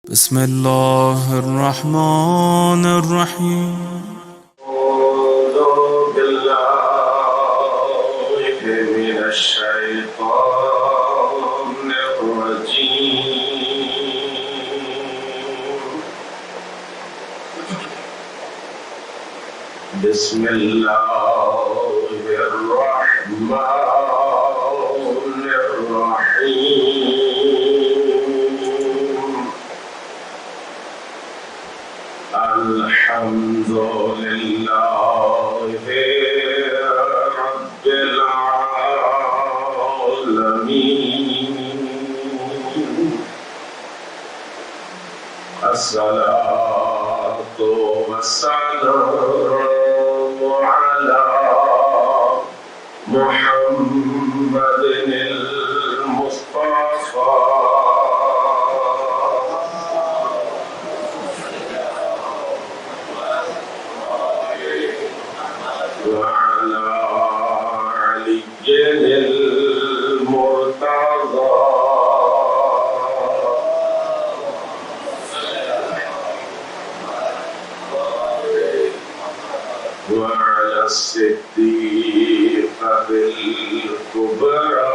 بسم الله الرحمن الرحيم. أعوذ بالله من الشيطان الرجيم. بسم الله الرحمن الرحيم. الحمد لله رب العالمين. الصلاة والسلام على محمد المصطفى وعلى علي المرتضى وعلى الصديقة الكبرى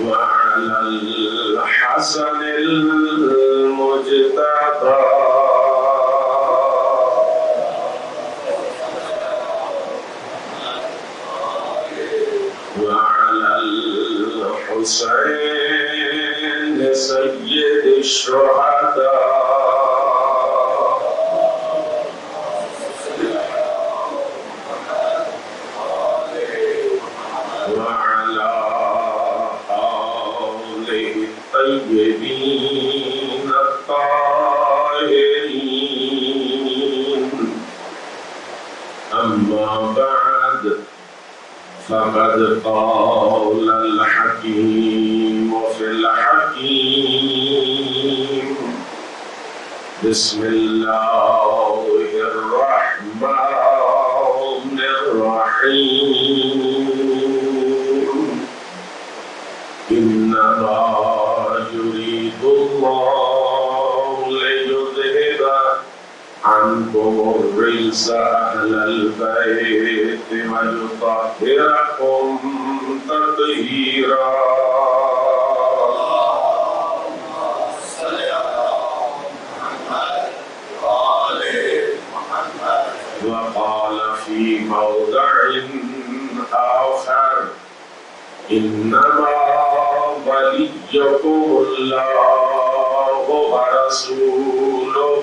وعلى الحسن المجتبى وعلى الحسين سيد الشهداء وعلى آله الطيبين الطاهرين. أما بعد فقد قال الحكيم في الحكيم. بسم الله الرحمن الرحيم. إنما يريد الله ليذهب عنكم الرجس أهل البيت ويطهركم تطهيرا. وقال في موضع آخر: إنما وليكم الله ورسوله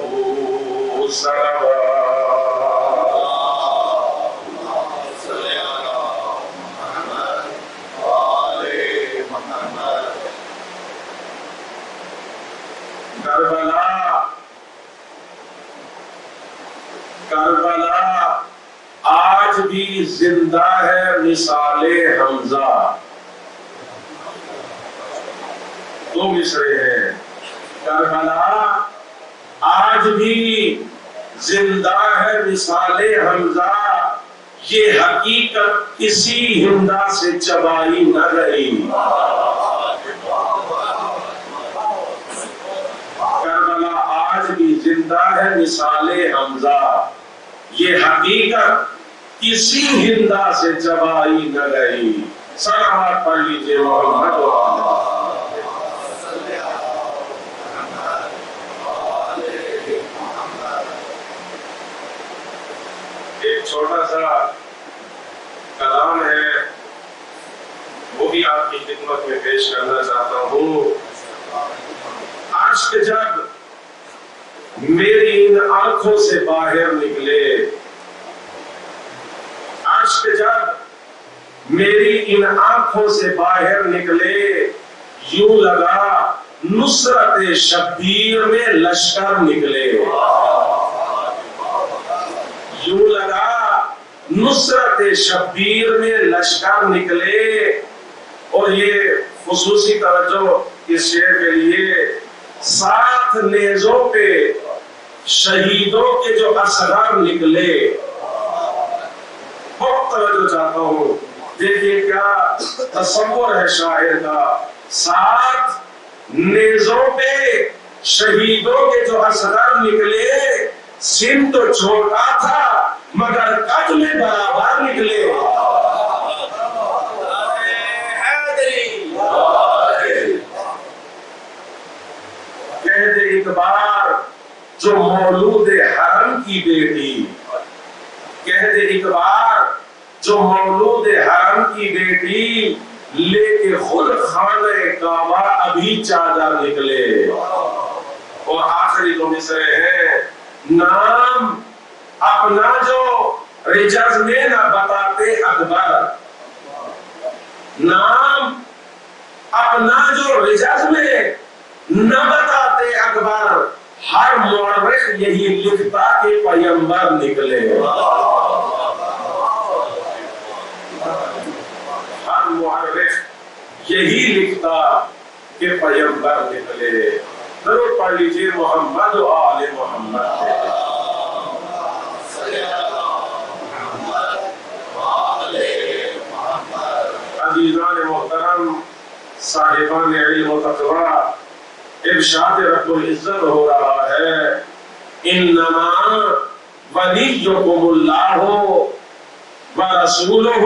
کربلا آج بھی زندہ ہے مثال حمزہ. دو مصرے ہیں. کربلا آج بھی زندہ ہے مثال حمزہ، یہ حقیقت کسی ہندا سے چبائی نہ رہی. کربلا آج بھی زندہ ہے مثال حمزہ، یہ حقیقت کسی ہندا سے چبائی نہ رہی. صلوات پڑھ لیجیے محمد و ایک چھوٹا سا کلام ہے، وہ بھی آپ کی خدمت میں پیش کرنا چاہتا ہوں. عشق جب میری ان آنکھوں سے باہر نکلے، عشق جب میری ان آنکھوں سے باہر نکلے، یوں لگا نصرت شبیر میں لشکر نکلے. یوں لگا نصرت شبیر میں لشکر نکلے. اور یہ خصوصی توجہ اس شعر کے لیے، 7 نیزوں پہ شہیدوں کے جو اصغر نکلے، توجہ چاہتا ہوں. دیکھیے کیا تصور ہے شاعر کا. 7 نیزوں پہ شہیدوں کے جو اثر نکلے، سن تو چھوٹا تھا مگر قد میں برابر نکلے. کہتے اقبال جو مولود حرم کی بیٹی، کہتے اقبال جو مولود حرم کی بیٹی، لے کے خود خانہ کعبہ ابھی چادر نکلے. اور آخری جو مصرے ہیں، نام اپنا جو رجز میں نہ بتاتے اکبر، نام اپنا جو رجز میں نہ بتاتے اکبر، ہر مورخ یہی لکھتا کہ پیغمبر نکلے. ہر مورخ یہی لکھتا کہ پیغمبر نکلے. ضرور پڑھ لیجیے محمد و آل محمد. عزیزان محترم، صاحبان علم و تقوی، ارشاد رب العزت ہو رہا ہے، انما ولیکم اللہ ورسولہ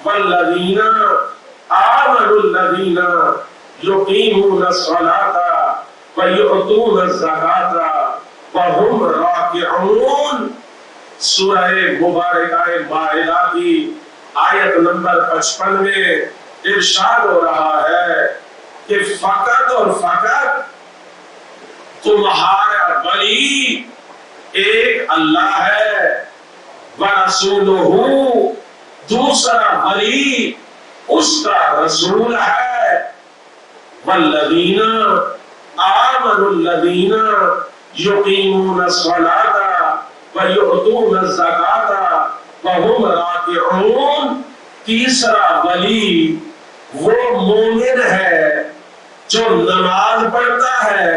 والذین آمنوا الذین یقیمون الصلاۃ ویؤتون الزکاۃ وہم راکعون. سورہ مبارکہ مائدہ کی آیت نمبر 55 میں ارشاد ہو رہا ہے کہ فقط اور فقط تمہارا ولی ایک اللہ ہے، ورسولہ دوسرا ولی اس کا رسول ہے، والذین آمنوا الذین یقیمون الصلاۃ ویؤتون الزکاۃ وہم راکعون. تیسرا ولی وہ مومن ہے جو نماز پڑھتا ہے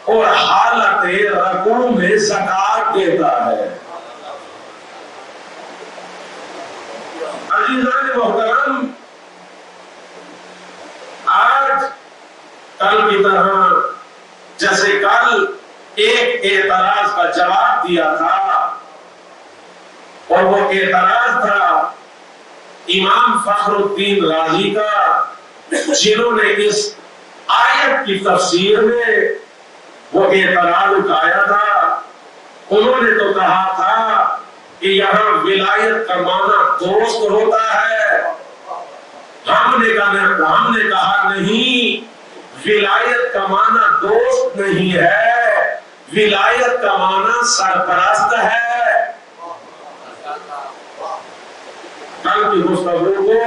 اور حالت رکوع میں زکات دیتا ہے. عزیزان محترم، آج کل کی طرح جیسے کل ایک اعتراض کا جواب دیا تھا، اور وہ اعتراض تھا امام فخر الدین رازی کا، جنہوں نے اس آیت کی تفسیر میں وہ اعتراض اٹھایا تھا. انہوں نے تو کہا تھا کہ یہاں ولایت کا معنی دوست ہوتا ہے. ہم نے کہا نہیں، ولایت کا معنی دوست نہیں ہے، ولایت کا معنی سرپرست ہے. کل کی گفتگو کو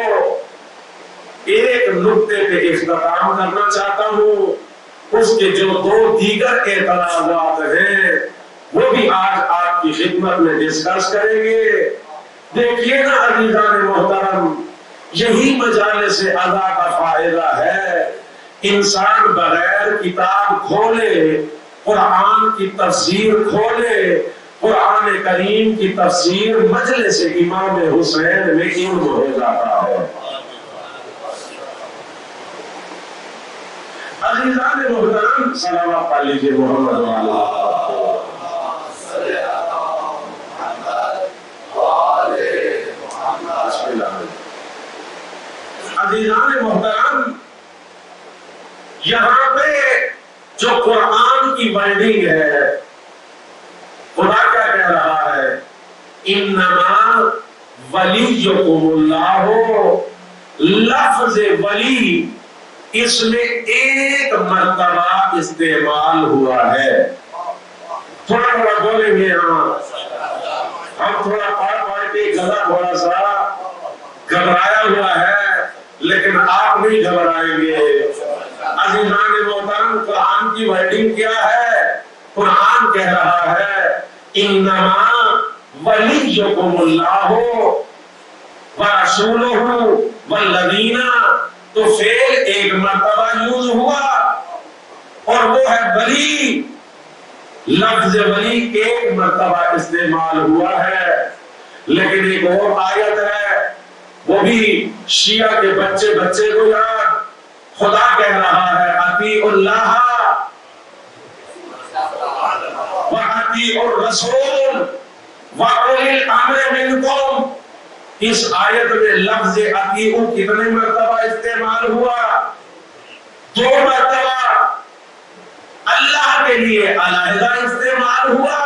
ایک نقطے پہ اختتام کرنا چاہتا ہوں. اس کے جو 2 دیگر اعتراضات ہیں وہ بھی آج آپ کی خدمت میں ڈسکس کریں گے. دیکھیے نا عزیزان محترم، یہی مجالس ادا کا فائدہ ہے. انسان بغیر کتاب کھولے، قرآن کی تفسیر کھولے، قرآن کریم کی تفسیر مجلس امام حسین میں علم ہو جاتا ہے. عزیزان محترم، صلوات پڑھ لیجیے محمد والا. عزیزان محترم، یہاں پہ جو قرآن کی ورڈنگ ہے، خدا کیا کہہ رہا ہے؟ انما ولیکم اللہ. لفظ ولی اس میں ایک مرتبہ استعمال ہوا ہے. تھوڑا تھوڑا بولیں گے. ہم تھوڑا پڑھ کے گلا تھوڑا سا گھبرایا ہوا ہے، لیکن آپ نہیں گھبرائیں گے. عزیزان محترم، قرآن کی ورڈنگ کیا ہے؟ قرآن کہہ رہا ہے انما ولیکم اللہ ورسولہ والذین. تو فعل ایک مرتبہ یوز ہوا اور وہ ہے ولی. لفظ ولی ایک مرتبہ استعمال ہوا ہے. لیکن ایک اور آیت ہے، وہ بھی شیعہ کے بچے بچے کو یاد، خدا کہہ رہا ہے اطیعوا اللہ وَأَطِیعُوا الرَّسُولَ وَأُولِي الْأَمْرِ مِنْکُمْ۔ اس آیت میں لفظ اطیعوا کتنے مرتبہ استعمال ہوا؟ 2 مرتبہ۔ اللہ کے لیے علیحدہ استعمال ہوا،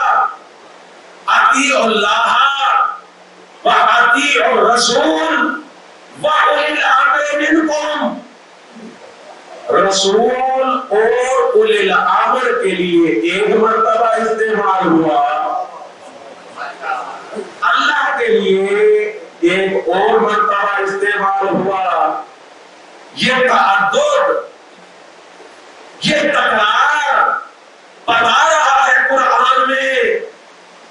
اطیعوا اللہ وَأَطِیعُوا الرَّسُولَ وَأُولِي الْأَمْرِ مِنْکُمْ۔ رسول اور اولی الامر کے لیے 1 مرتبہ استعمال ہوا، اللہ کے لیے 1 اور مرتبہ استعمال ہوا۔ یہ تعدد، یہ تکرار بتا رہا ہے قرآن میں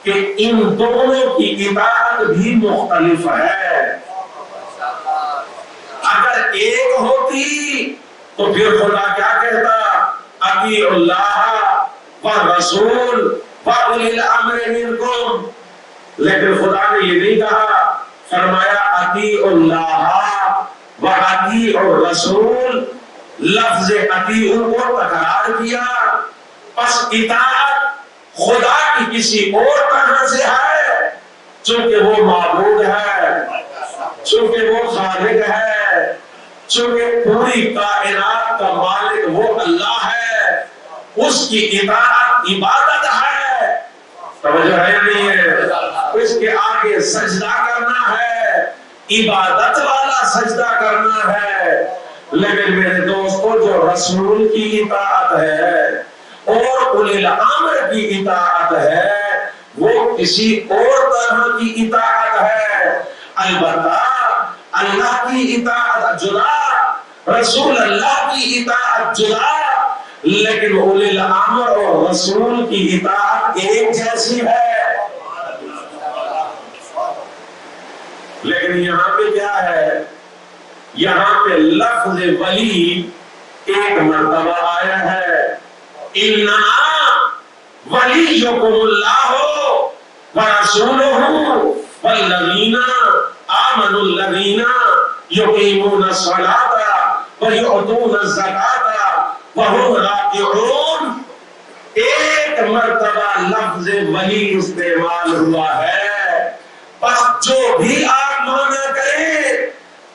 کہ ان دونوں کی اطاعت بھی مختلف ہے۔ اگر ایک ہوتی تو پھر خدا کیا کہتا؟ اطیعوا اللہ والرسول وَأُولِي الْأَمْرِ مِنْکُمْ۔ لیکن خدا نے یہ نہیں کہا، فرمایا اطیعوا اللہ وَأَطِیعُوا الرَّسُولَ۔ لفظ اطیعوا کو تکرار کیا، پس اطاعت خدا کی کسی اور طرح سے ہے، چونکہ وہ معبود ہے، چونکہ وہ خالق ہے، چونکہ پوری کائنات کا مالک وہ اللہ ہے، اس کی اطاعت عبادت ہے۔ توجہ ہے نہیں ہے؟ اس کے آگے سجدہ کرنا ہے، عبادت والا سجدہ کرنا ہے۔ لیکن میرے دوستو، جو رسول کی اطاعت ہے اور اولی الامر کی اطاعت ہے، وہ کسی اور طرح کی اطاعت ہے۔ البتہ اللہ کی اطاعت جدا، رسول اللہ کی اطاعت جدا، لیکن اولی الامر اور رسول کی اطاعت ایک جیسی ہے۔ لیکن یہاں پہ کیا ہے؟ یہاں پہ لفظ ولی 1 مرتبہ آیا ہے، انما ولیکم اللہ ورسولہ والذین آمنوا الذین یقیمون الصلاۃ ویؤتون الزکاۃ وہم راکعون۔ 1 مرتبہ لفظ ولی استعمال ہوا ہے۔ بس جو بھی آپ مانا کریں،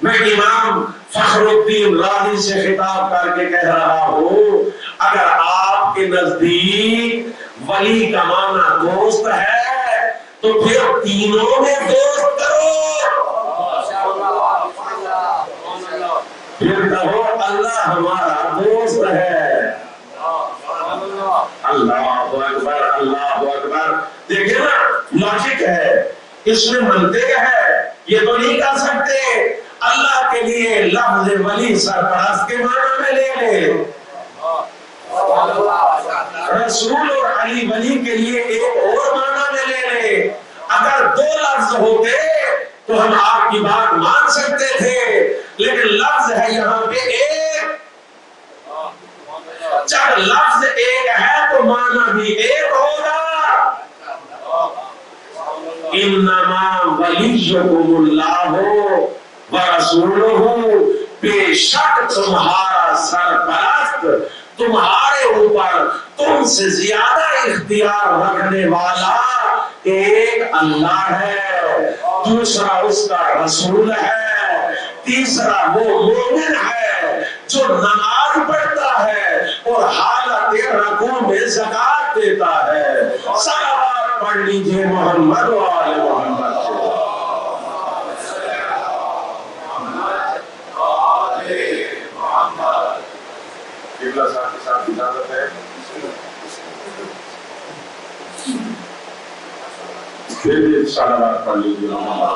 میں امام فخر الدین رازی سے خطاب کر کے کہہ رہا ہوں، اگر آپ کے نزدیک ولی کا معنی دوست ہے تو پھر تینوں میں دوست کرو، پھر کہو اللہ ہمارا دوست ہے۔ اللہ اکبر، اللہ اکبر۔ دیکھیں نا، لاجک ہے، اس میں منطق ہے۔ یہ تو نہیں کہہ سکتے اللہ کے لیے لفظ ولی سرپرست کے معنی میں لے لے، رسول اور علی ولی کے لیے ایک اور معنی میں لے لے۔ اگر 2 لفظ ہوتے تو ہم آپ کی بات مان سکتے تھے، لیکن لفظ ہے یہاں پہ ایک۔ جب لفظ ایک ہے تو معنی بھی ایک ہوگا۔ انما ولیکم اللہ ورسولہ، بے شک تمہارا سرپرست، تمہارے اوپر تم سے زیادہ اختیار رکھنے والا ایک اللہ ہے، دوسرا اس کا رسول ہے، تیسرا وہ مومن ہے جو نماز پڑھتا ہے اور حالت رکوع میں زکات دیتا ہے۔ صلوات پڑھ لیجئے محمد و آل محمد۔ قبلہ صاحب کے ساتھ اجازت ہے، پھر بھی صلوات پڑھ لیجئے محمد۔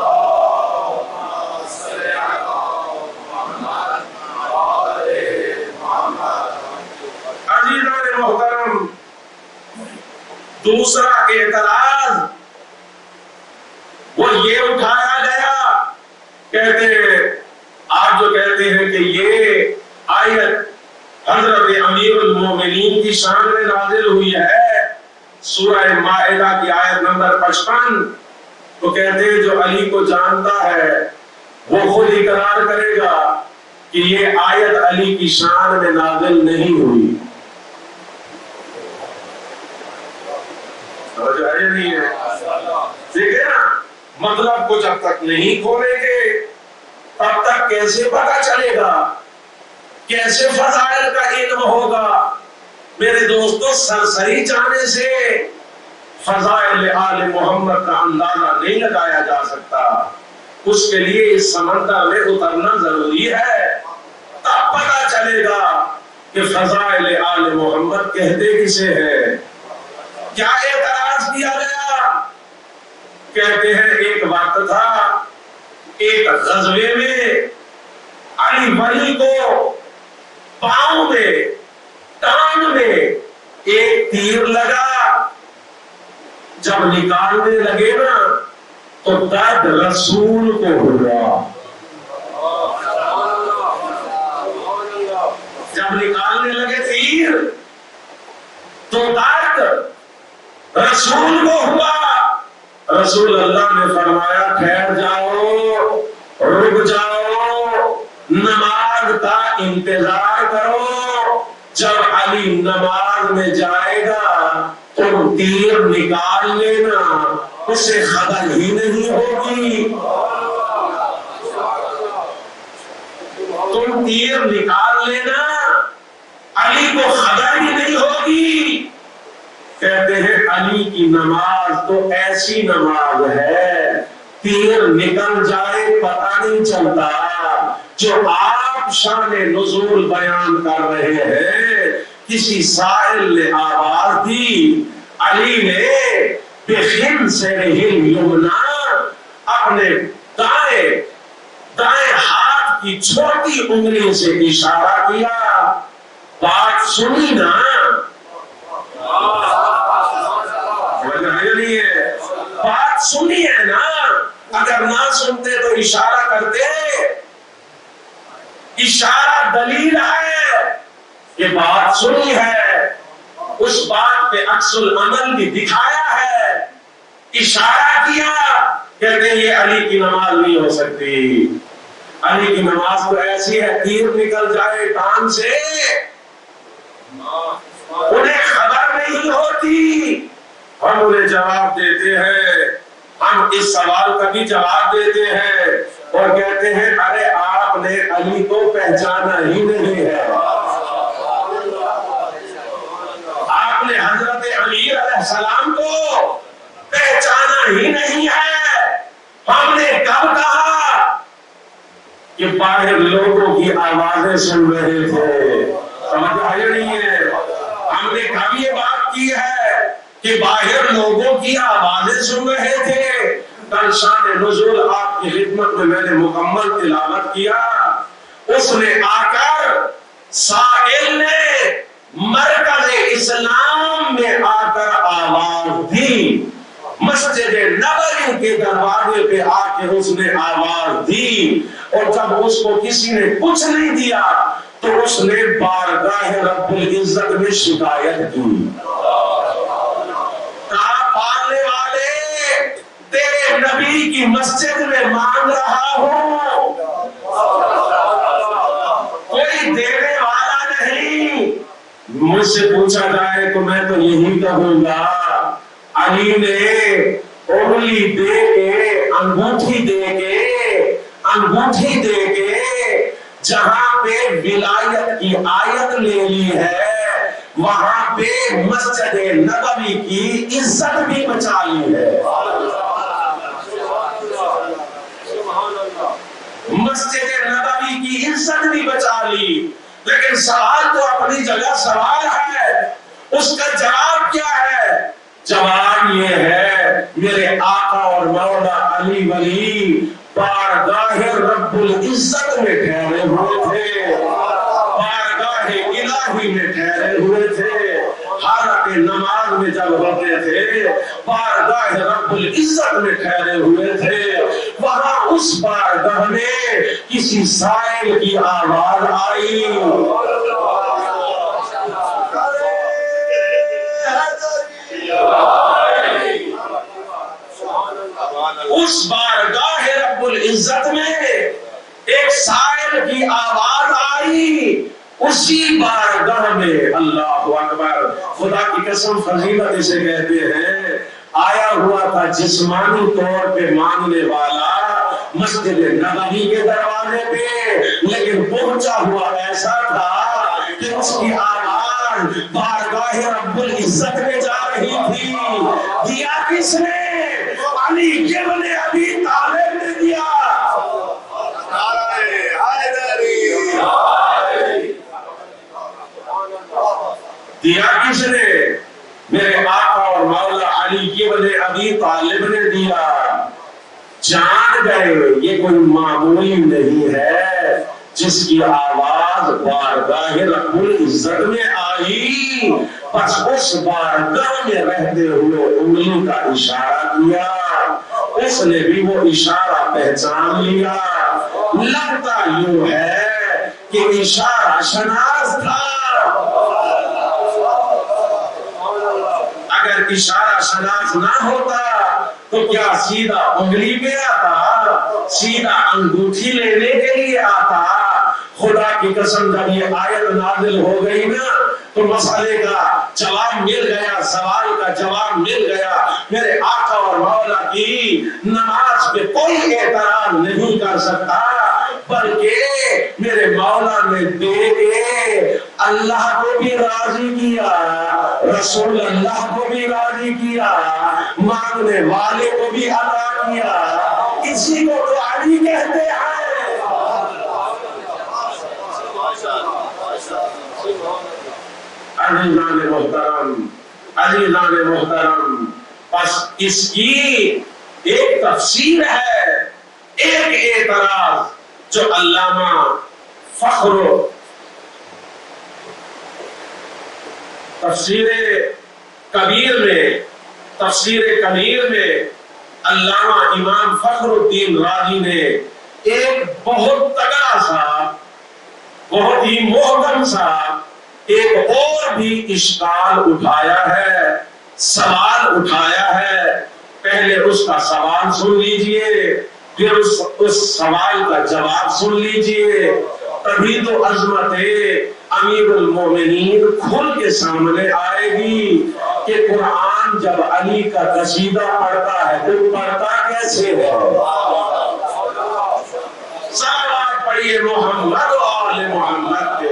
عزیزان محترم، دوسرا اعتراض وہ یہ اٹھایا گیا، کہتے آپ جو کہتے ہیں کہ یہ آیت حضرت امیر المومنین کی شان میں نازل ہوئی ہے، سورہ مائدہ کی آیت نمبر 55، تو کہتے ہیں جو علی کو جانتا ہے وہ خود اقرار کرے گا کہ یہ آیت علی کی شان میں نازل نہیں ہوئی. نہیں ہے دیکھیں نا، مطلب کو جب تک نہیں کھولیں گے تب تک کیسے پتا چلے گا، کیسے فضائل کا علم ہوگا. میرے دوستو، سرسری جانے سے فضائل آل محمد کا اندازہ نہیں لگایا جا سکتا. اس کے لیے اس سمندر میں اترنا ضروری ہے، تب پتا چلے گا کہ فضائل آل محمد کہتے کسے ہیں. کیا اعتراض کیا گیا؟ کہتے ہیں ایک وقت تھا، ایک غزوے میں علی ولی کو پاؤں میں، ٹانگ میں ایک تیر لگا. جب نکالنے لگے نا تو درد رسول کو ہوا. جب نکالنے لگے تیر تو درد رسول کو ہوا. رسول اللہ نے فرمایا ٹھہر جاؤ، رک جاؤ، نماز کا انتظار کرو. جب علی نماز میں جائے گا تم تیر نکال لینا، اسے خبر ہی نہیں ہوگی. تم تیر نکال لینا، علی کو خبر ہی نہیں ہوگی. کہتے ہیں علی کی نماز تو ایسی نماز ہے تیر نکل جائے پتہ نہیں چلتا. جو آپ شان نزول بیان کر رہے ہیں، کسی سائل نے آواز دی، علی نے بخن سے یمنا اپنے دائیں ہاتھ کی چھوٹی انگلی سے اشارہ کیا. بات سنی نا؟ بات سنی ہے نا؟ اگر نہ سنتے تو اشارہ کرتے. اشارہ دلیل ہے کہ بات سنی ہے، اس بات پہ عکس العمل بھی دکھایا ہے، اشارہ کیا. کہتے ہیں یہ علی کی نماز نہیں ہو سکتی. علی کی نماز تو ایسی ہے تیر نکل جائے ٹانگ سے انہیں خبر نہیں ہوتی. ہم انہیں جواب دیتے ہیں، ہم اس سوال کا بھی جواب دیتے ہیں اور کہتے ہیں ارے آپ نے علی کو پہچانا ہی نہیں ہے. آپ نے حضرت علی علیہ السلام کو پہچانا ہی نہیں ہے. ہم نے کب کہا کہ باہر لوگوں کی آوازیں سن رہے تھے؟ سمجھ آئی نہیں ہے؟ ہم نے کب یہ بات کی ہے کہ باہر لوگوں کی آوازیں سن رہے تھے؟ کل شان نزول آپ کی خدمت میں میں نے مکمل تلاوت کیا. اس نے آ کر سائل نے مرکز اسلام میں آ کر آواز دی، مسجد نبوی کے دروازے پہ آ کے اس نے آواز دی. اور جب اس کو کسی نے کچھ نہیں دیا تو اس نے بارگاہ رب العزت میں شکایت کی. پالنے والے تیرے نبی کی مسجد میں مانگ رہا ہوں، کوئی دینے والا نہیں. مجھ سے پوچھا جائے تو میں تو یہی کہوں گا علی نے انگلی دے کے، انگوٹھی دے کے جہاں پہ ولایت کی آیت لے لی ہے وہاں پہ مسجد نبوی کی عزت بھی بچا لی ہے. مسجد نبوی کی عزت بھی بچا لی. لیکن سوال تو اپنی جگہ سوال ہے، اس کا جواب کیا ہے؟ جواب یہ ہے میرے آقا اور مولا علی ولی بارگاہ رب العزت میں ٹھہرے ہوئے تھے، بارگاہ الہی میں ٹھہرے ہوئے تھے. حالت نماز میں جب ہوتے تھے بارگاہ رب العزت میں ٹھہرے ہوئے تھے. وہاں اس بارگاہ میں کسی سائل کی آواز آئی، اس بارگاہ رب العزت میں ایک سائل کی آواز آئی، اسی بارگاہ میں اللہ اکبر، خدا کی قسم فضیلت اسے کہتے ہیں، آیا ہوا تھا جسمانی طور پہ مانگنے والا مسجد نبوی کے دروازے پہ، لیکن پہنچا ہوا ایسا تھا کہ اس کی آواز بارگاہ رب العزت میں جا رہی تھی۔ دیا کس نے؟ علی ابن ابی طالب نے دیا۔ دیا کس نے؟ میرے آقا اور مولا علی ابن ابی طالب نے دیا۔ جان گئے یہ کوئی معمولی نہیں ہے، جس کی آواز بارگاہ رب العزت میں آئی، بس اس بارگاہ میں رہتے ہوئے انگلی کا اشارہ کیا، اس نے بھی وہ اشارہ پہچان لیا۔ لگتا یوں ہے کہ اشارہ شناس تھا، اگر اشارہ شناس نہ ہوتا تو کیا سیدھا انگلی پہ آتا، سیدھا انگوٹھی لینے کے لیے آتا؟ خدا کی قسم جب یہ آیت نازل ہو گئی نا تو مسئلے کا جواب مل گیا، سوال کا جواب مل گیا۔ میرے آقا اور مولا کی نماز پہ کوئی اعتراض نہیں کر سکتا، بلکہ میرے مولا نے دے کے اللہ کو بھی راضی کیا، رسول اللہ کو بھی راضی کیا، مانگنے والے کو بھی عطا کیا۔ اسی کو تو علی کہتے ہیں۔ عزیزان محترم، عزیزان محترم، بس اس کی ایک تفسیر ہے، ایک اعتراض جو علامہ فخر تفسیر کبیر میں علامہ امام فخر الدین رازی نے ایک بہت تگڑا سا، بہت ہی محکم سا ایک اور بھی اشکال اٹھایا ہے، سوال اٹھایا ہے۔ پہلے اس کا سوال سن لیجئے، پھر اس سوال کا جواب سن لیجئے، تبھی تو عظمت امیر المومنین کھل کے سامنے آئے گی کہ قرآن جب علی کا قصیدہ پڑھتا ہے تو پڑھتا کیسے ہے؟ صلوات پڑھیے محمد و آل محمد کے۔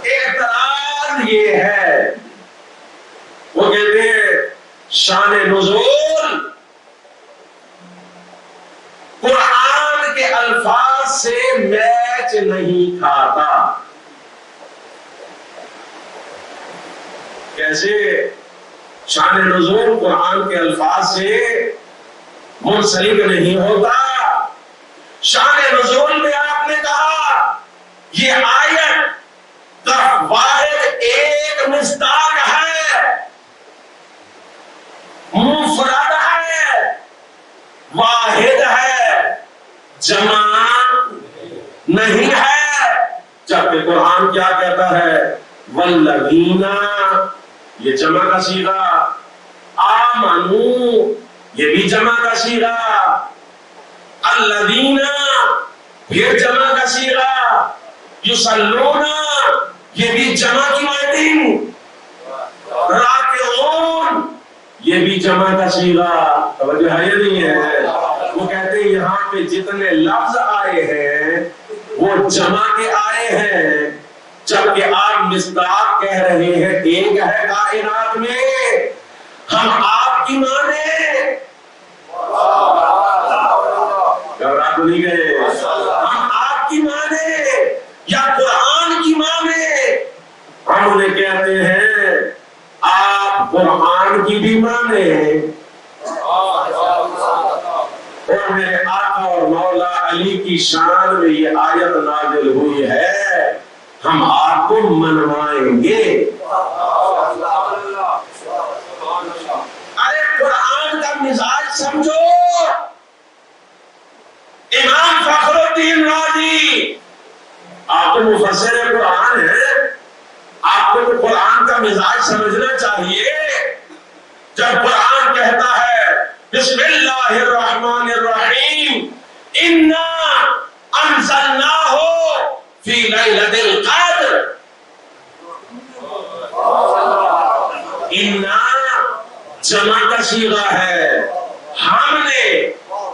اعتراض یہ ہے، وہ کہتے ہیں شان نزول قرآن کے الفاظ سے میچ نہیں کھاتا۔ کیسے؟ شان نزول قرآن کے الفاظ سے منسلک نہیں ہوتا۔ شان نزول میں آپ نے کہا یہ آیت کا واحد ایک مصداق ہے، منفرد ہے، واحد ہے، جمع نہیں ہے۔ جبکہ قرآن کیا کہتا ہے؟ والذین، یہ جمع کا صیغہ، آمنو، یہ بھی جمع کا صیغہ، الذین، پھر جمع کا صیغہ، یصلون، یہ بھی جمع کی معنی، راکعون، یہ بھی جمع کا صیغہ۔ توجہ ہے یا نہیں ہے؟ وہ کہتے ہیں یہاں پہ جتنے لفظ آئے ہیں وہ جمع کے آئے ہیں، جبکہ آپ مصداق کہہ رہے ہیں ایک ہے کائنات میں۔ ہم آپ کی مانے، گھبرا تو نہیں گئے؟ ہم آپ کی مانے یا قرآن کی مانے؟ ہم انہیں کہتے ہیں آپ قرآن کی بھی مانے اور میرے آقا اور مولا علی کی شان میں یہ آیت نازل ہوئی ہے، ہم آپ کو منوائیں گے۔ ارے قرآن کا مزاج سمجھو۔ امام فخر الدین رازی آپ تو مفسر قرآن ہیں، آپ کو کا مزاج سمجھنا چاہیے. جب قرآن کہتا ہے بسم اللہ الرحمن الرحیم انا انزلناہ فی لیلۃ القدر، انا جمع کا صیغہ ہے، ہم نے،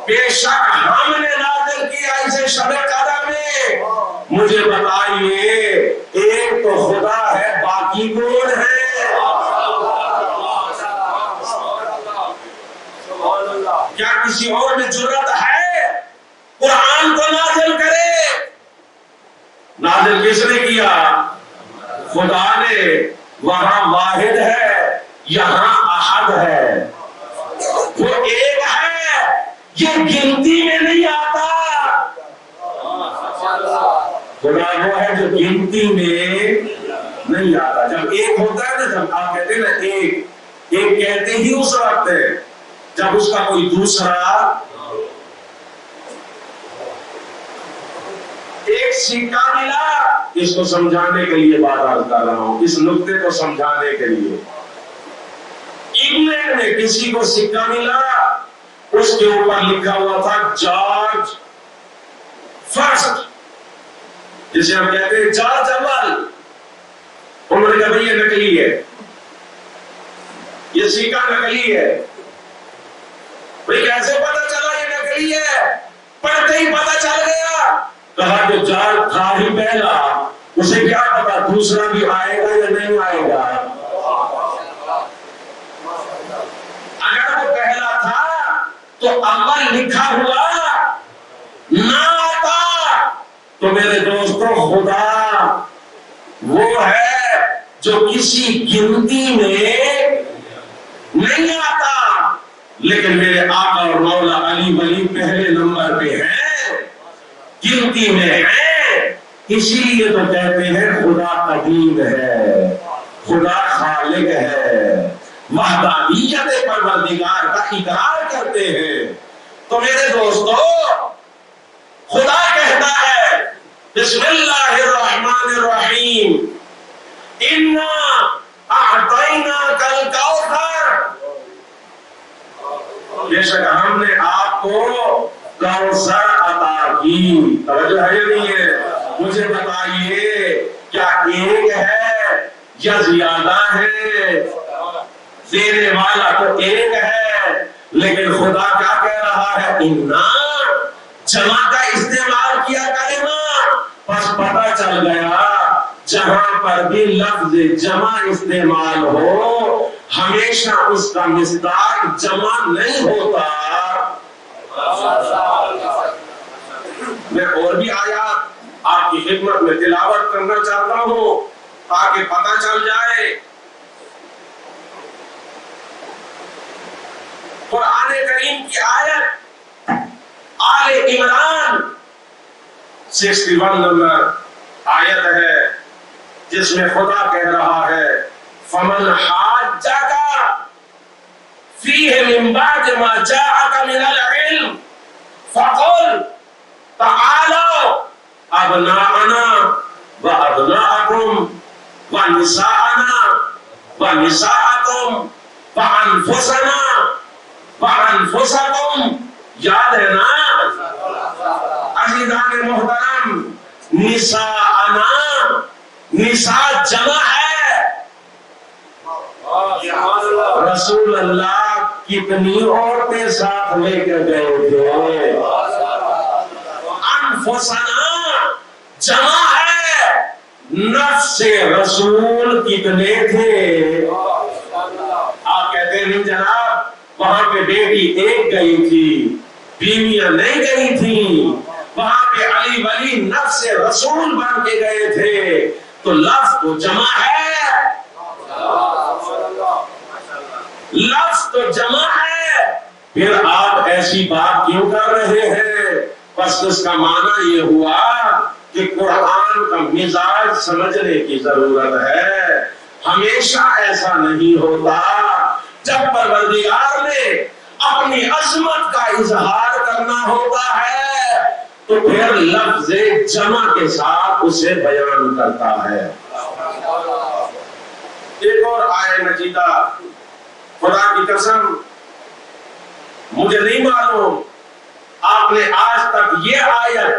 بے شک ہم نے نازل کیا اسے شب قدر میں. مجھے بتائیے ایک تو خدا ہے، باقی کون ہے؟ کیا کسی اور میں جرات ہے قرآن کو نازل کرے؟ نازل کس نے کیا؟ خدا نے. وہاں واحد ہے، یہاں احد ہے. وہ ایک ہے، یہ گنتی میں نہیں آتا. خدا وہ ہے جو گنتی میں نہیں آتا. جب ایک ہوتا ہے نا، جب آپ کہتے ہیں نا ایک، ایک کہتے ہی اس وقت ہے جب اس کا کوئی دوسرا. ایک سکہ ملا، اس کو سمجھانے کے لیے بات عرض کر رہا ہوں، اس نقطے کو سمجھانے کے لیے. انگلینڈ میں کسی کو سکہ ملا، اس کے اوپر لکھا ہوا تھا جارج فرسٹ، جسے ہم کہتے ہیں جارج اول. انہوں نے کہا بھئی یہ نکلی ہے، یہ سکہ نکلی ہے. بھئی کیسے پتا چلا یہ نکلی ہے؟ پڑھتے ہی پتا چل گیا. کہا کہ جارج تھا ہی پہلا، اسے کیا پتا دوسرا بھی آئے گا یا نہیں آئے گا. اگر وہ پہلا تھا تو اول لکھا ہوا نہ آتا. تو میرے دوستوں خدا وہ ہے جو کسی گنتی میں نہیں آتا، لیکن میرے آقا اور مولا علی ولی پہلے نمبر پہ ہیں، گنتی میں ہیں. اسی لیے تو کہتے ہیں خدا قدیم ہے، خدا خالق ہے، وحدانیت پروردگار کا اقرار کرتے ہیں. تو میرے دوستو خدا کہتا ہے بسم اللہ الرحمن الرحیم انا اعطیناک الکوثر، بے شک ہم نے آپ کو کوثر عطا کی. توجہ ہے یا نہیں ہے؟ مجھے بتائیے کیا ایک ہے یا زیادہ ہے؟ دینے والا تو ایک ہے، لیکن خدا کیا کہہ رہا ہے؟ انا جمع کا استعمال کیا کلمہ. بس پتہ چل گیا جہاں پر بھی لفظ جمع استعمال ہو ہمیشہ اس کا مصداق جمع نہیں ہوتا. میں اور بھی آیات آپ کی خدمت میں تلاوت کرنا چاہتا ہوں تاکہ پتہ چل جائے. قرآن کریم کی آیت آل عمران 61 نمبر آیت ہے، جس میں خدا کہہ رہا ہے فمن حاجک فیہ من بعد ما جاءک من العلم فقل تعالوا ابناءنا وابناءکم ونساءنا ونساءکم وانفسنا وانفسکم. یاد ہے نا عزیزان محترم، نساءنا، نساء جمع ہے. رسول اللہ کتنی عورتیں ساتھ لے کر گئے تھے؟ انفسنا جمع ہے. نفس رسول کتنے تھے؟ آپ کہتے ہیں نہیں جناب وہاں پہ بیٹی ایک گئی تھی، بیویاں نہیں گئی تھیں. وہاں پہ علی ولی نفس رسول بن کے گئے تھے. تو لفظ تو جمع ہے، لفظ تو جمع ہے. پھر آپ ایسی بات کیوں کر رہے ہیں؟ بس اس کا معنی یہ ہوا کہ قرآن کا مزاج سمجھنے کی ضرورت ہے. ہمیشہ ایسا نہیں ہوتا. جب پروردگار نے اپنی عظمت کا اظہار کرنا ہوتا ہے تو پھر لفظ جمع کے ساتھ اسے بیان کرتا ہے. ایک اور آیت مجیدہ خدا کی قسم مجھے نہیں معلوم آپ نے آج تک یہ آیت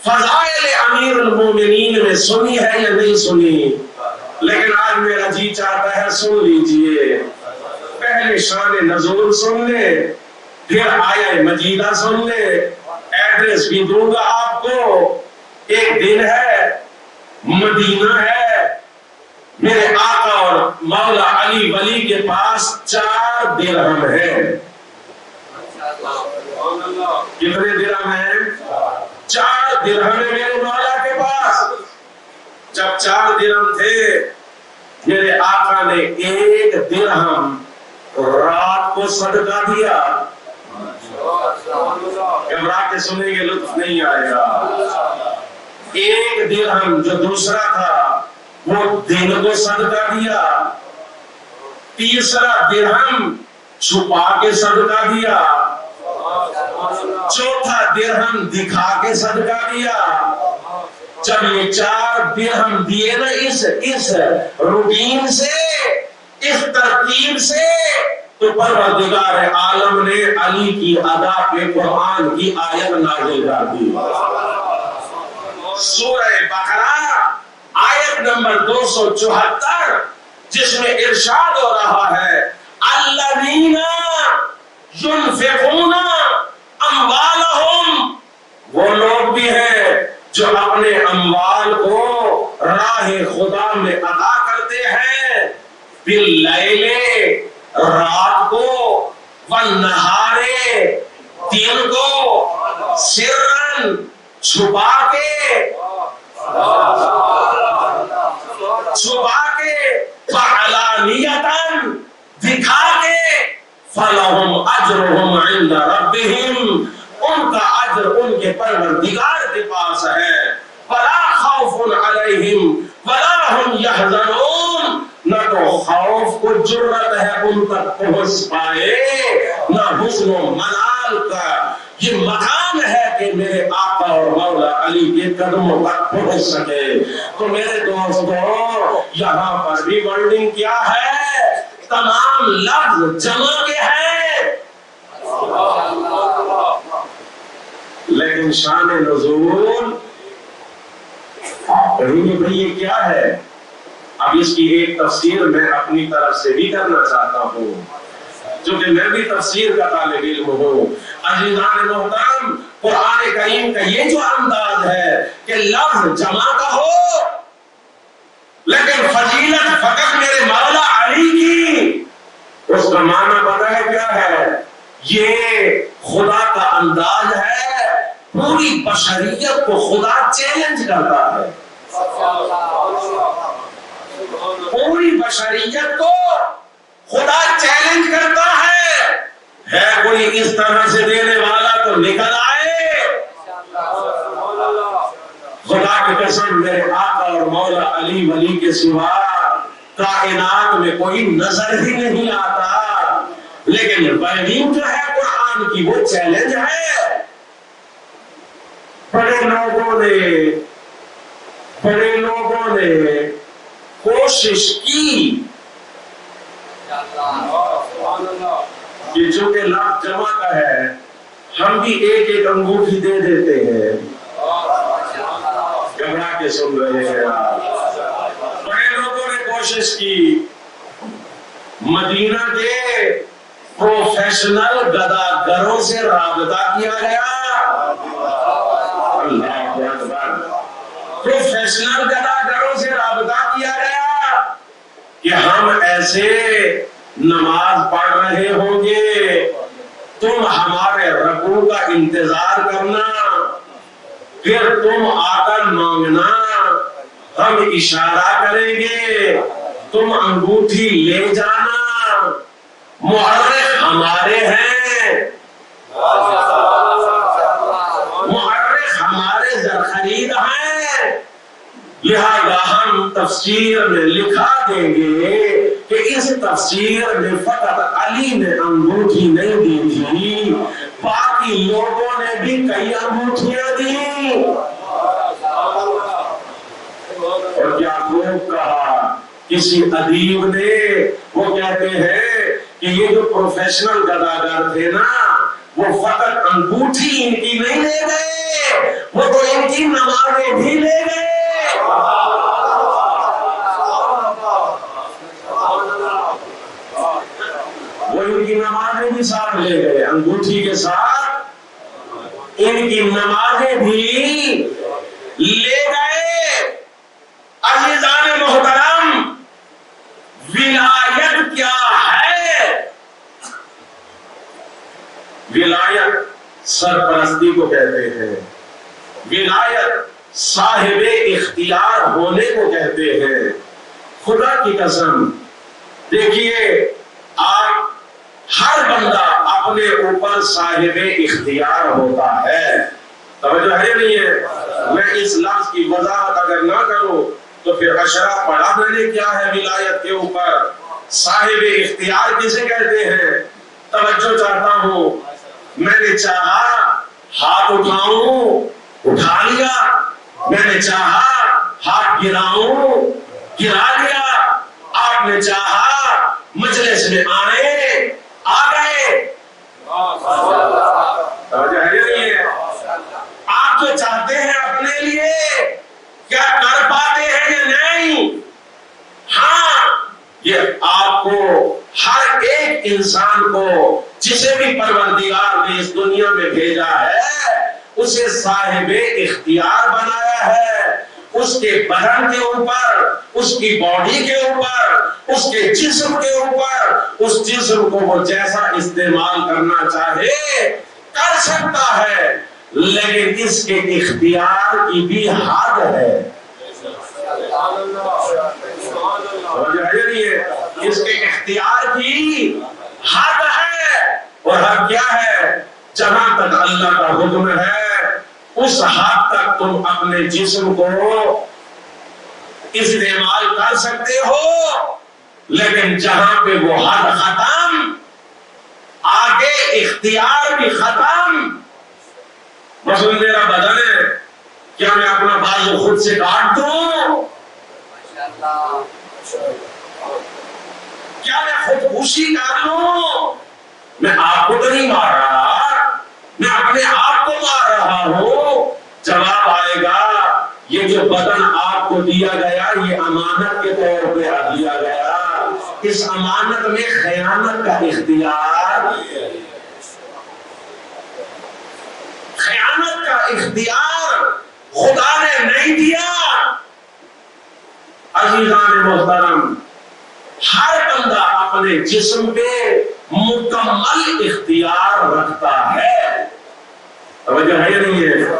فضائل امیر المومنین میں سنی ہے یا نہیں سنی، لیکن آج میرا جی چاہتا ہے سن لیجئے۔ پہلے شان نزول سن لے، پھر آیت مجیدہ سن لے۔ ایڈریس بھی دوں گا آپ کو۔ ایک دن ہے، مدینہ ہے، میرے آقا اور مولا علی ولی کے پاس 4 درہم ہے۔ کتنے درہم ہیں؟ 4 درہم ہے میرے مولا کے پاس۔ جب 4 درہم تھے، میرے آقا نے 1 درہم رات کو صدقہ دیا۔ گھبرا کے سنیں گے لطف نہیں آئے گا۔ 1 درہم جو دوسرا تھا وہ دن کو صدقہ دیا۔ تیسرا درہم چھپا کے صدقہ دیا۔ چوتھا درہم دکھا کے صدقہ دیا۔ جب یہ 4 درہم دیے نا اس روٹین سے، اس ترتیب سے، تو پروردگار عالم نے علی کی ادا پہ قرآن کی آیت نازل کر دی۔ سورہ بقرہ آیت نمبر 274، جس میں ارشاد ہو رہا ہے الذین ينفقون اموالہم، وہ لوگ بھی ہیں جو اپنے اموال کو راہ خدا میں عطا کرتے ہیں، باللیل، رات کو، والنہار، دن کو، سرن، چھپا کے، فعلانیتاً، دکھا کے، فَلَهُمْ أَجْرُهُمْ عِنْدَ رَبِّهِمْ، ان کا اجر ان کے پروردگار کے پاس ہے۔ وَلَا خَوْفٌ عَلَيْهِمْ وَلَا هُمْ يَحْزَنُونَ، نہ تو خوف کو جرت ہے ان تک پہنچ پائے، نہ حزن و ملال کا یہ مکان ہے کہ میرے آقا اور مولا علی کے قدموں تک پہنچ سکے۔ تو میرے دوستوں، یہاں پر بھی ورڈنگ کیا ہے؟ تمام لفظ جمع کے ہیں، لیکن شان نزول بھئی یہ کیا ہے؟ اب اس کی ایک تفسیر میں اپنی طرف سے بھی کرنا چاہتا ہوں، چونکہ میں بھی تفسیر کا طالب علم ہوں۔ عزیزان محترم، قرآن کریم کا یہ جو انداز ہے کہ لفظ جمع کا ہو لیکن فضیلت فقط میرے مولا علی کی، اس کا معنی پتہ ہے کیا ہے؟ یہ خدا کا انداز ہے، پوری بشریت کو خدا چیلنج کرتا ہے، پوری بشریت کو خدا چیلنج کرتا ہے کوئی اس طرح سے دینے والا تو نکل آئے۔ خدا کی قسم، میرے آقا اور مولا علی ولی کے سوا کائنات میں کوئی نظر ہی نہیں آتا، لیکن وحیم جو ہے قرآن کی وہ چیلنج ہے۔ بڑے لوگوں نے کوشش کی کہ چونکہ لفظ جمع کا ہے ہم بھی ایک ایک انگوٹھی دے دیتے ہیں۔ گھبرا کے سن رہے ہیں آپ؟ بڑے لوگوں نے کوشش کی، مدینہ کے پروفیشنل گداگروں سے رابطہ کیا گیا۔ اللہ اکبر، پروفیشنل گداگروں سے رابطہ کیا گیا کہ ہم ایسے نماز پڑھ رہے ہوں گے، تم ہمارے رکوع کا انتظار کرنا، پھر تم آ کر مانگنا، ہم اشارہ کریں گے، تم انگوٹھی لے جانا، محرک ہمارے ہیں، محرک ہمارے زرخرید ہیں، لہذا ہم تفسیر میں لکھا دیں گے کہ اس تفسیر میں فقط علی نے انگوٹھی نہیں دی تھی، باقی لوگوں نے بھی کئی انگوٹھیاں دی۔ اور کیا خوب کہا کہ کسی ادیب نے وہ کہتے ہیں کہ یہ جو پروفیشنل گداگر تھے نا وہ فقط انگوٹھی ان کی نہیں لے گئے، وہ تو ان کی نمازیں بھی لے گئے۔ وہ ان کی نمازیں بھی ساتھ لے گئے، انگوٹھی کے ساتھ ان کی نمازیں بھی لے گئے۔ عزیزان محترم، ولایت کیا ہے؟ ولایت سرپرستی کو کہتے ہیں، ولایت صاحب اختیار ہونے کو کہتے ہیں۔ خدا کی قسم دیکھیے، آپ ہر بندہ اپنے اوپر صاحب اختیار ہوتا ہے، توجہ ہے نہیں ہے؟ میں اس لفظ کی وضاحت اگر نہ کروں تو پھر اشرا پڑھا میں نے کیا ہے ولایت کے اوپر؟ صاحب اختیار کسے کہتے ہیں؟ توجہ چاہتا ہوں، میں نے چاہا ہاتھ اٹھاؤں اٹھا لیا، میں نے چاہا ہاتھ گراؤں گرا لیا، آپ نے چاہا مجلس میں آئے آ گئے۔ توجہ ہے نہیں ہے؟ آپ جو چاہتے ہیں اپنے لیے کیا کر پاتے ہیں یا نہیں؟ ہاں، یہ آپ کو ہر ایک انسان کو جسے بھی پروردگار نے اس دنیا میں بھیجا ہے اسے صاحب اختیار بنایا ہے۔ اس کے بدن کے اوپر، اس کی باڈی کے اوپر، اس کے جسم کے اوپر، اس جسم کو وہ جیسا استعمال کرنا چاہے کر سکتا ہے، لیکن اس کے اختیار کی بھی حد ہے۔ اس کے اختیار کی حد ہے، اور حد کیا ہے؟ جہاں تک اللہ کا حکم ہے اس حد تک تم اپنے جسم کو استعمال کر سکتے ہو، لیکن جہاں پہ وہ حد ختم، آگے اختیار بھی ختم۔ مثلا میرا بدن ہے، کیا میں اپنا بازو خود سے کاٹ دوں؟ کیا میں خودکشی کر لوں؟ میں آپ کو تو نہیں مار رہا، میں اپنے آپ کو مار رہا ہوں۔ جواب آئے گا یہ جو بدن آپ کو دیا گیا یہ امانت کے طور پہ دیا گیا، اس امانت میں خیانت کا اختیار، خیانت کا اختیار خدا نے نہیں دیا۔ عزیزان محترم، ہر بندہ اپنے جسم پہ مکمل اختیار رکھتا ہے، توجہ ہے یا نہیں ہے؟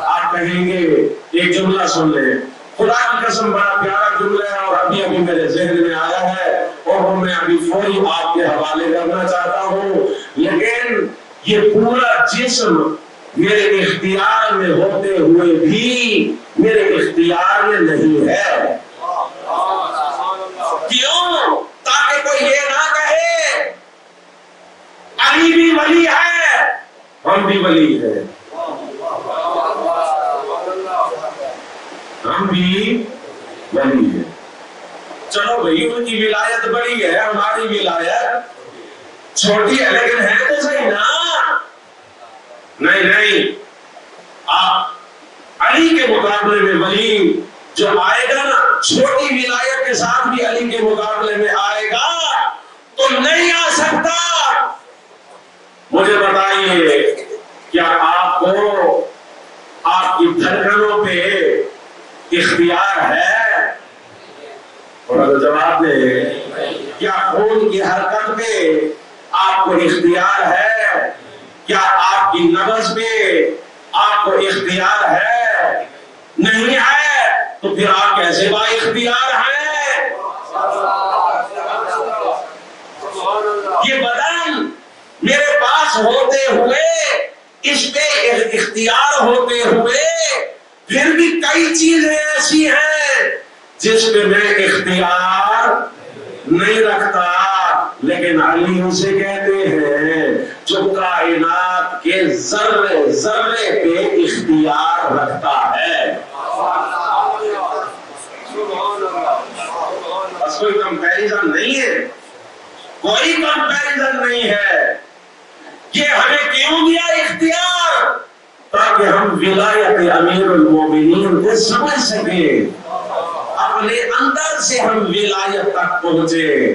آپ کہیں گے ایک جملہ سن لیں، خدا کی قسم بڑا پیارا جملہ ہے اور ابھی ابھی میرے ذہن میں آیا ہے اور وہ میں ابھی فوری آپ کے حوالے کرنا چاہتا ہوں، لیکن یہ پورا جسم میرے اختیار میں ہوتے ہوئے بھی میرے اختیار میں نہیں ہے۔ کیوں؟ تاکہ کوئی یہ نہ کہے علی بھی ولی ہے ہم بھی ولی ہے، ہم بھی ولی ہے۔ چلو بھئی ان کی ولایت بڑی ہے، ہماری ولایت چھوٹی ہے، لیکن ہے تو صحیح نا؟ نہیں، آپ علی کے مقابلے میں ولی جو آئے گا نا، چھوٹی ولایت کے ساتھ بھی علی کے مقابلے میں آئے گا تو نہیں آ سکتا۔ مجھے بتائیے، کیا آپ کو آپ کی دھڑکنوں پہ اختیار ہے؟ اور جواب دے، کیا خون کی حرکت پہ آپ کو اختیار ہے؟ کیا آپ کی نبض پہ آپ کو اختیار ہے؟ نہیں ہے تو پھر آپ کیسے با اختیار ہیں؟ یہ بدن میرے پاس ہوتے ہوئے، اس پہ اختیار ہوتے ہوئے، پھر بھی کئی چیزیں ایسی ہیں جس پہ میں اختیار نہیں رکھتا، لیکن علی اسے کہتے ہیں جو کائنات کے ذرے ذرے پہ اختیار رکھتا ہے۔ کمپیریزن نہیں ہے، کوئی کمپیریزن نہیں ہے. یہ ہمیں کیوں دیا اختیار؟ تاکہ ہم ولایت امیر المومنین کو سمجھ سکیں، اپنے اندر سے ہم ولایت تک پہنچے.